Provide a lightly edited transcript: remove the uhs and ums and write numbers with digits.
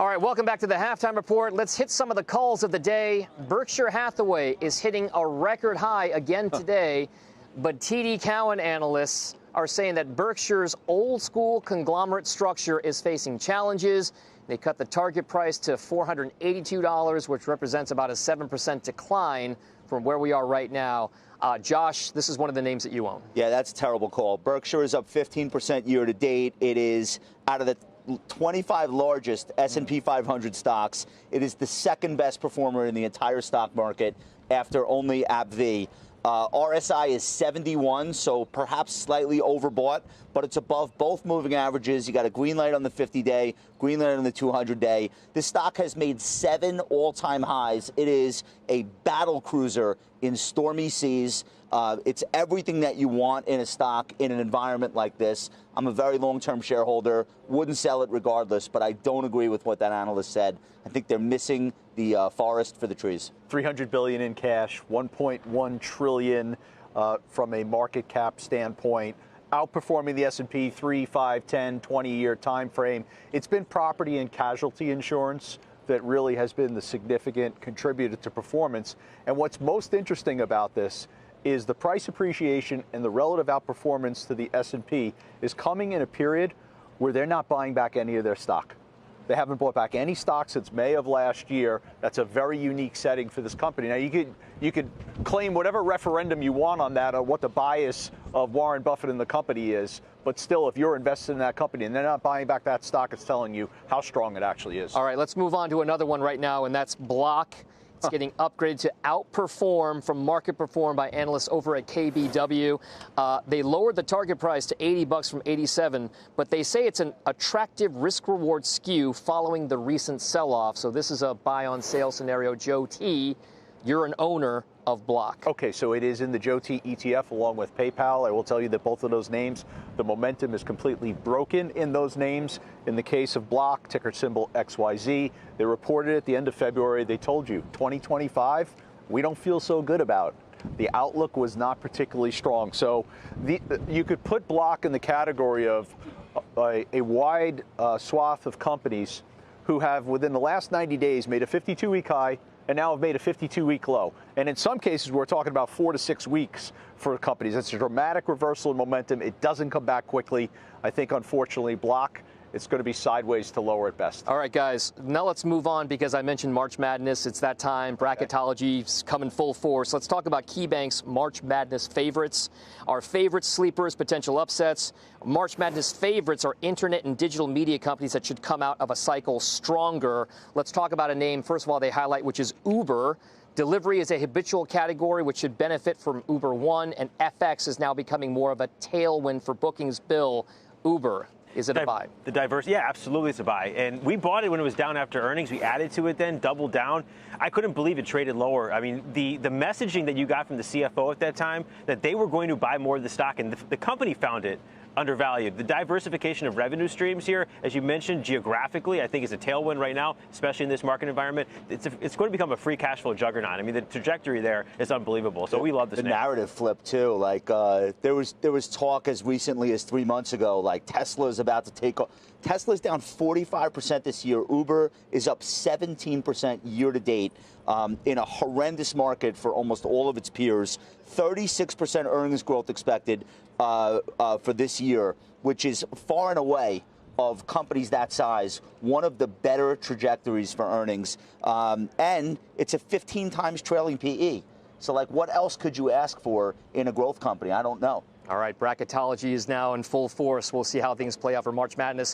All right, welcome back to the Halftime Report. Let's hit some of the calls of the day. Berkshire Hathaway is hitting a record high again today, but TD Cowen analysts are saying that Berkshire's old-school conglomerate structure is facing challenges. They cut the target price to $482, which represents about a 7% decline from where we are right now. Josh, this is one of the names that you own. Yeah, that's a terrible call. Berkshire is up 15% year to date. It is out of the 25 largest S&P 500 stocks. It is the second best performer in the entire stock market after only AbbVie. RSI is 71, so perhaps slightly overbought, but it's above both moving averages. You got a green light on the 50-day, green light on the 200-day. This stock has made 7 all-time highs. It is a battle cruiser in stormy seas. It's everything that you want in a stock in an environment like this. I'm a very long-term shareholder, wouldn't sell it regardless, but I don't agree with what that analyst said. I think they're missing the forest for the trees. $300 billion in cash, $1.1 trillion from a market cap standpoint, outperforming the S&P 3, 5, 10, 20-year time frame. It's been property and casualty insurance that really has been the significant contributor to performance. And what's most interesting about this is the price appreciation and the relative outperformance to the S&P is coming in a period where they're not buying back any of their stock. They haven't bought back any stock since May of last year. That's a very unique setting for this company. Now, you could claim whatever referendum you want on that, or what the bias of Warren Buffett and the company is, but still, if you're invested in that company and they're not buying back that stock, it's telling you how strong it actually is. All right, let's move on to another one right now, and that's Block. It's getting upgraded to outperform from market perform by analysts over at KBW. They lowered the target price to $80 from $87, but they say it's an attractive risk-reward skew following the recent sell-off. So this is a buy-on-sale scenario. Joe T., you're an owner of Block. Okay, so it is in the Joe T ETF along with PayPal. I will tell you that both of those names, the momentum is completely broken in those names. In the case of Block, ticker symbol XYZ, they reported at the end of February, they told you 2025, we don't feel so good about. The outlook was not particularly strong. So you could put Block in the category of a wide swath of companies who have, within the last 90 days, made a 52-week high and now have made a 52-week low. And in some cases, we're talking about 4 to 6 weeks for companies. It's a dramatic reversal in momentum. It doesn't come back quickly. I think, unfortunately, Block, it's going to be sideways to lower at best. All right, guys, now let's move on because I mentioned March Madness. It's that time. Bracketology's coming full force. Let's talk about KeyBank's March Madness favorites. Our favorite sleepers, potential upsets. March Madness favorites are internet and digital media companies that should come out of a cycle stronger. Let's talk about a name, first of all, they highlight, which is Uber. Delivery is a habitual category which should benefit from Uber One, and FX is now becoming more of a tailwind for bookings. Bill, Uber. Is it a buy? The diverse, yeah, absolutely, it's a buy. And we bought it when it was down after earnings. We added to it then, doubled down. I couldn't believe it traded lower. I mean, the messaging that you got from the CFO at that time, that they were going to buy more of the stock, and the company found it undervalued. The diversification of revenue streams here, as you mentioned, geographically, I think is a tailwind right now, especially in this market environment. It's going to become a free cash flow juggernaut. I mean, the trajectory there is unbelievable. So we love this. The narrative flip too. Like there was talk as recently as 3 months ago, like Tesla's about to take off. Tesla's down 45% this year. Uber is up 17% year to date in a horrendous market for almost all of its peers. 36% earnings growth expected for this year, which is far and away of companies that size, one of the better trajectories for earnings. And it's a 15 times trailing PE. So, like, what else could you ask for in a growth company? I don't know. All right, bracketology is now in full force. We'll see how things play out for March Madness.